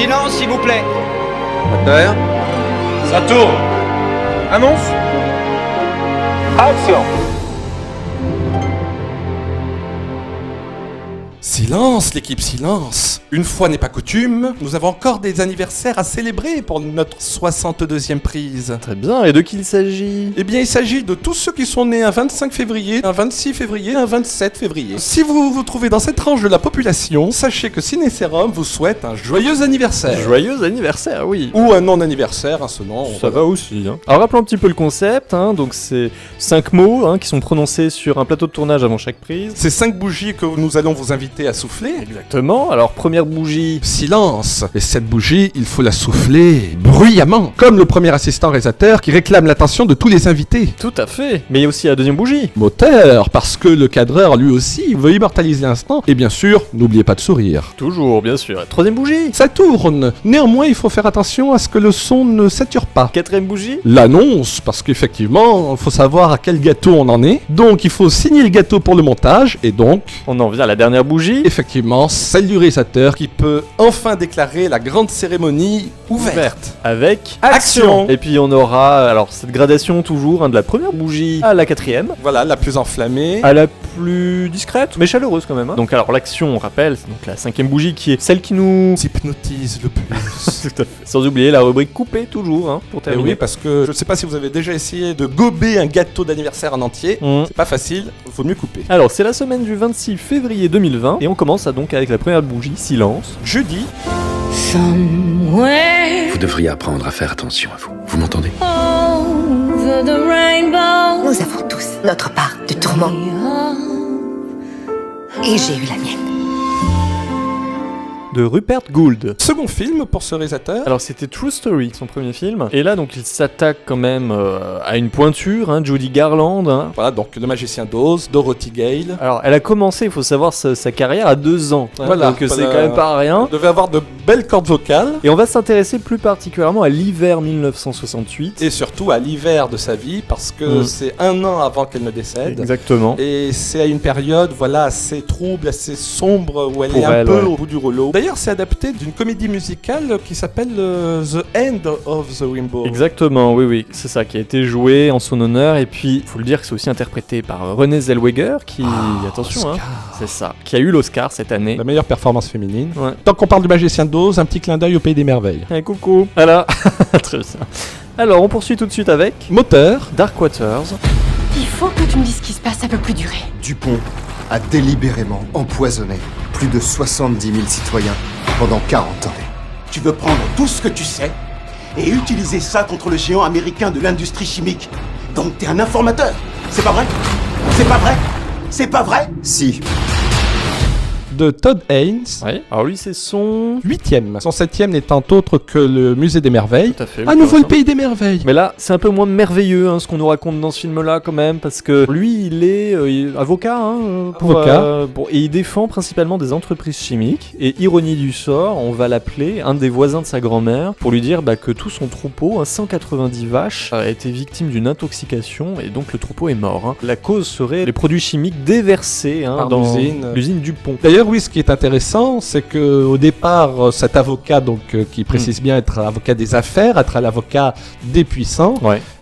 Silence, s'il vous plaît. Moteur. Ça tourne. Annonce. Action. Silence, l'équipe, silence. Une fois n'est pas coutume, nous avons encore des anniversaires à célébrer pour notre 62e prise. Très bien, et de qui il s'agit? Eh bien, il s'agit de tous ceux qui sont nés un 25 février, un 26 février, un 27 février. Si vous vous trouvez dans cette tranche de la population, sachez que Ciné-Sérum vous souhaite un joyeux anniversaire. Joyeux anniversaire, oui. Ou un non-anniversaire, selon... Ça va aussi. Alors rappelons un petit peu le concept, donc c'est 5 mots qui sont prononcés sur un plateau de tournage avant chaque prise. C'est 5 bougies que nous allons vous inviter à souffler. Exactement, alors première bougie. Silence. Et cette bougie, il faut la souffler bruyamment, comme le premier assistant réalisateur qui réclame l'attention de tous les invités. Tout à fait, mais il y a aussi la deuxième bougie. Moteur, parce que le cadreur lui aussi veut immortaliser l'instant. Et bien sûr, n'oubliez pas de sourire. Toujours, bien sûr. Troisième bougie. Ça tourne. Néanmoins, il faut faire attention à ce que le son ne sature pas. Quatrième bougie. L'annonce, parce qu'effectivement, il faut savoir à quel gâteau on en est. Donc, il faut signer le gâteau pour le montage. Et donc, on en vient à la dernière bougie. Effectivement, celle du réalisateur qui peut enfin déclarer la grande cérémonie ouverte. Avec action. Et puis on aura alors cette gradation toujours de la première bougie à la quatrième. Voilà, la plus enflammée. À la plus discrète, mais chaleureuse quand même. Donc alors l'action, on rappelle, c'est donc la cinquième bougie qui est celle qui nous hypnotise le plus. Tout à fait. Sans oublier la rubrique coupée toujours, pour terminer. Et oui, parce que je ne sais pas si vous avez déjà essayé de gober un gâteau d'anniversaire en entier. C'est pas facile, il faut mieux couper. Alors c'est la semaine du 26 février 2020 et on commence donc avec la première bougie, silence. Jeudi. Vous devriez apprendre à faire attention à vous. Vous m'entendez? Nous avons tous notre part de tourment. Et j'ai eu la mienne. De Rupert Gould. Second film pour ce réalisateur. Alors c'était True Story, son premier film. Et là donc il s'attaque quand même à une pointure, Judy Garland. Voilà, donc Le Magicien d'Oz, Dorothy Gale. Alors elle a commencé, il faut savoir, sa carrière à 2 ans. Voilà, donc c'est quand même pas rien. Elle devait avoir de belles cordes vocales. Et on va s'intéresser plus particulièrement à l'hiver 1968. Et surtout à l'hiver de sa vie, parce que c'est 1 an avant qu'elle ne décède. Exactement. Et c'est à une période assez trouble, assez sombre, où elle est un peu au bout du rouleau. D'ailleurs, c'est adapté d'une comédie musicale qui s'appelle The End of the Rainbow. Exactement, oui, c'est ça, qui a été joué en son honneur. Et puis, il faut le dire que c'est aussi interprété par Renée Zellweger, qui, attention, c'est ça, qui a eu l'Oscar cette année. La meilleure performance féminine. Ouais. Tant qu'on parle du Magicien d'Oz, un petit clin d'œil au Pays des Merveilles. Hey, coucou. Voilà, très bien. Alors, on poursuit tout de suite avec Moteur, Dark Waters. Il faut que tu me dises ce qui se passe, ça peut plus durer. Dupont a délibérément empoisonné plus de 70 000 citoyens pendant 40 ans. Tu veux prendre tout ce que tu sais et utiliser ça contre le géant américain de l'industrie chimique. Donc t'es un informateur. C'est pas vrai? C'est pas vrai? C'est pas vrai? Si. De Todd Haynes. Oui, alors lui c'est son 8e. Son 7e n'étant autre que le Musée des Merveilles. Tout à fait. À nouveau le Pays des Merveilles. Mais là, c'est un peu moins merveilleux ce qu'on nous raconte dans ce film-là quand même, parce que lui, il est avocat. Avocat. Et il défend principalement des entreprises chimiques. Et ironie du sort, on va l'appeler un des voisins de sa grand-mère pour lui dire que tout son troupeau, 190 vaches, a été victime d'une intoxication et donc le troupeau est mort. La cause serait les produits chimiques déversés dans l'usine Dupont. D'ailleurs, oui, ce qui est intéressant, c'est que au départ, cet avocat, qui précise bien être avocat des affaires, être l'avocat des puissants,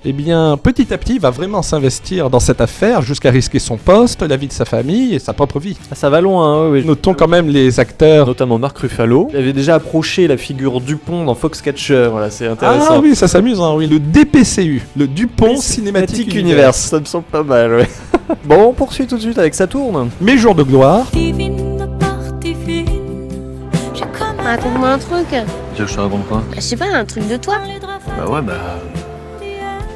eh bien, petit à petit, il va vraiment s'investir dans cette affaire jusqu'à risquer son poste, la vie de sa famille et sa propre vie. Ça va loin, oui. Notons quand même les acteurs, notamment Mark Ruffalo. Il avait déjà approché la figure Dupont dans Foxcatcher. Voilà, c'est intéressant. Ah oui, ça s'amuse, oui. Le DPCU, le Dupont Cinématique Universe. Ça me semble pas mal, ouais. Bon, on poursuit tout de suite avec Saturne. Mes jours de gloire. Raconte-moi un truc. Tu veux que je te raconte quoi? Je sais pas, un truc de toi. Bah ouais,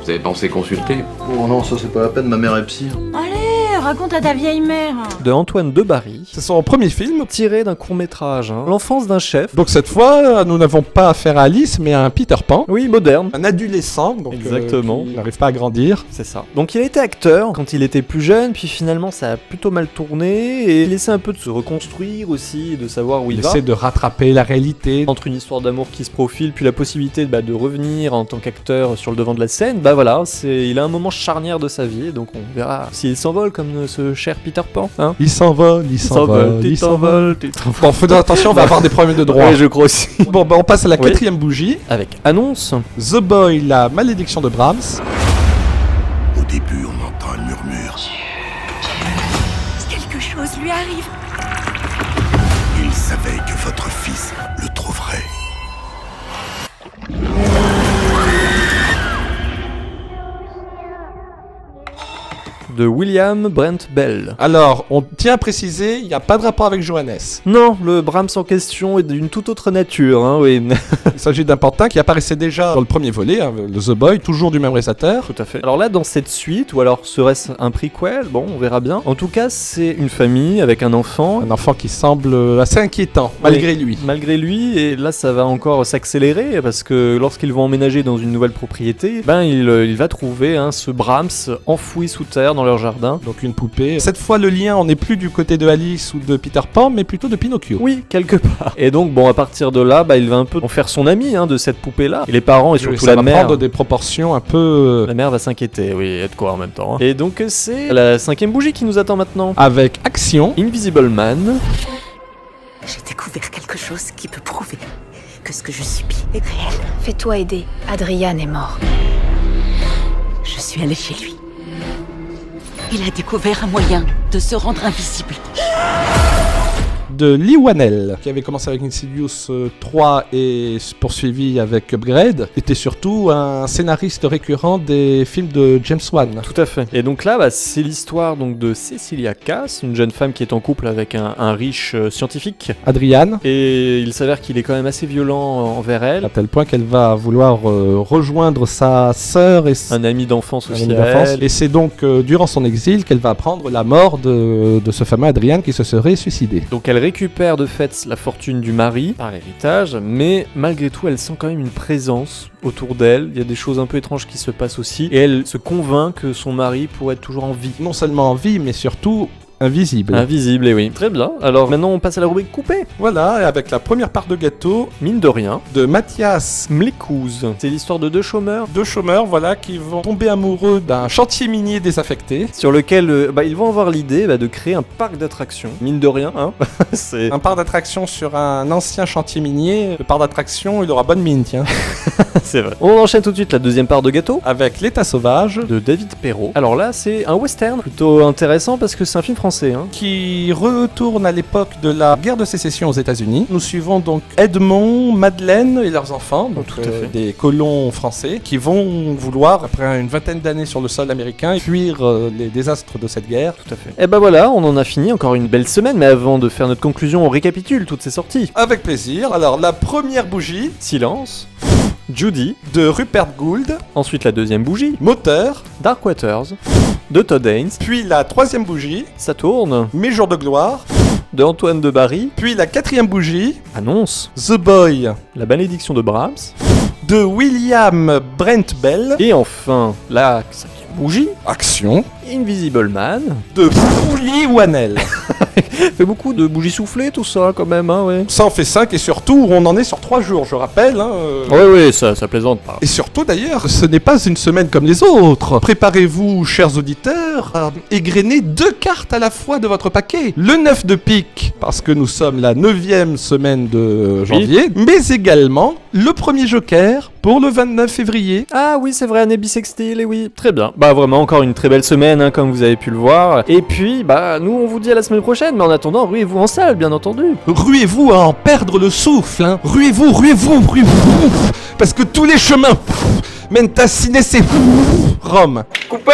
Vous avez pensé consulter? Oh non, ça c'est pas la peine, ma mère est psy. Allez, raconte à ta vieille mère. De Antoine Debarry. C'est son premier film. Tiré d'un court-métrage. L'enfance d'un chef. Donc cette fois, nous n'avons pas affaire à Alice, mais à un Peter Pan. Oui, moderne. Un adolescent, exactement. Qui n'arrive pas à grandir. C'est ça. Donc il a été acteur quand il était plus jeune, puis finalement ça a plutôt mal tourné, et il essaie un peu de se reconstruire aussi, de savoir où il va. Il essaie de rattraper la réalité. Entre une histoire d'amour qui se profile, puis la possibilité de revenir en tant qu'acteur sur le devant de la scène, voilà, il a un moment charnière de sa vie, donc on verra s'il s'envole comme imagine ce cher Peter Pan, hein? Il s'envole, il s'envole, il s'envole. Bon, faut attention, on va avoir des problèmes de droit. Oui, je crois aussi. Bon, bah on passe à la 4e bougie. Avec annonce. The Boy, la malédiction de Brahms. Au début, on entend un murmure. Quelque chose lui arrive. Il savait que votre fils le trouverait. De William Brent Bell. Alors, on tient à préciser, il n'y a pas de rapport avec Johannes. Non, le Brahms en question est d'une toute autre nature, hein, oui. Il s'agit d'un pantin qui apparaissait déjà dans le premier volet, hein, le The Boy, toujours du même réalisateur. Tout à fait. Alors là, dans cette suite, ou alors serait-ce un prequel, bon, on verra bien. En tout cas, c'est une famille avec un enfant. Un enfant qui semble assez inquiétant, malgré lui. Malgré lui, et là, ça va encore s'accélérer, parce que lorsqu'ils vont emménager dans une nouvelle propriété, ben, il va trouver ce Brahms enfoui sous terre dans leur jardin. Donc une poupée. Cette fois, le lien, on n'est plus du côté de Alice ou de Peter Pan, mais plutôt de Pinocchio. Oui, quelque part. Et donc, bon, à partir de là, il va un peu en faire son ami de cette poupée-là. Et les parents et surtout la mère. Ça va prendre des proportions un peu... La mère va s'inquiéter, oui, et de quoi en même temps. Hein. Et donc, c'est la 5e bougie qui nous attend maintenant. Avec Action. Invisible Man. J'ai découvert quelque chose qui peut prouver que ce que je subis est réel. Fais-toi aider. Adrian est mort. Je suis allée chez lui. Il a découvert un moyen de se rendre invisible. De Lee Whannell, qui avait commencé avec Insidious 3 et poursuivi avec Upgrade, était surtout un scénariste récurrent des films de James Wan. Tout à fait. Et donc là, c'est l'histoire de Cecilia Cass, une jeune femme qui est en couple avec un riche scientifique, Adrian. Et il s'avère qu'il est quand même assez violent envers elle. À tel point qu'elle va vouloir rejoindre sa sœur et un ami d'enfance aussi. Et c'est donc durant son exil qu'elle va apprendre la mort de ce fameux Adrian qui se serait suicidé. Donc elle récupère de fait la fortune du mari par héritage, mais malgré tout elle sent quand même une présence autour d'elle. Il y a des choses un peu étranges qui se passent aussi, et elle se convainc que son mari pourrait être toujours en vie. Non seulement en vie, mais surtout invisible. Invisible, et oui. Très bien. Alors maintenant on passe à la rubrique coupée. Voilà, et avec la première part de gâteau, mine de rien, de Mathias Mlekouz. C'est l'histoire de deux chômeurs. Deux chômeurs, voilà, qui vont tomber amoureux d'un chantier minier désaffecté. Sur lequel ils vont avoir l'idée de créer un parc d'attractions. Mine de rien, hein. C'est un parc d'attractions sur un ancien chantier minier. Le parc d'attractions, il aura bonne mine, tiens. C'est vrai. On enchaîne tout de suite la deuxième part de gâteau. Avec L'État sauvage. De David Perrault. Alors là, c'est un western. Plutôt intéressant parce que c'est un film français. Qui retourne à l'époque de la guerre de sécession aux États-Unis. Nous suivons donc Edmond, Madeleine et leurs enfants, donc des colons français, qui vont vouloir, après une vingtaine d'années sur le sol américain, fuir les désastres de cette guerre. Tout à fait. Et voilà, on en a fini, encore une belle semaine, mais avant de faire notre conclusion, on récapitule toutes ces sorties. Avec plaisir. Alors, la première bougie... Silence. Judy. De Rupert Gould. Ensuite, la deuxième bougie. Moteur. Dark Waters. De Todd Haynes. Puis la troisième bougie. Saturne. Mes jours de gloire. De Antoine de Barry. Puis la quatrième bougie. Annonce. The Boy. La malédiction de Brahms. De William Brent Bell. Et enfin, la cinquième bougie. Action. Invisible Man. De Lee Whannell. Fait beaucoup de bougies soufflées, tout ça, quand même, hein, ouais. Ça en fait 5, et surtout, on en est sur 3 jours, je rappelle. Hein, Oui, ça plaisante pas. Et surtout, d'ailleurs, ce n'est pas une semaine comme les autres. Préparez-vous, chers auditeurs, à égrener 2 cartes à la fois de votre paquet. Le 9 de pique, parce que nous sommes la 9e semaine de janvier, mais également le premier joker pour le 29 février. Ah oui, c'est vrai, année bissextile, et oui. Très bien. Vraiment, encore une très belle semaine, hein, comme vous avez pu le voir. Et puis, nous, on vous dit à la semaine prochaine, mais en attendant, ruez-vous en salle, bien entendu. Ruez-vous à en perdre le souffle, hein. Ruez-vous, parce que tous les chemins mènent à Ciné, Rome. Coupé.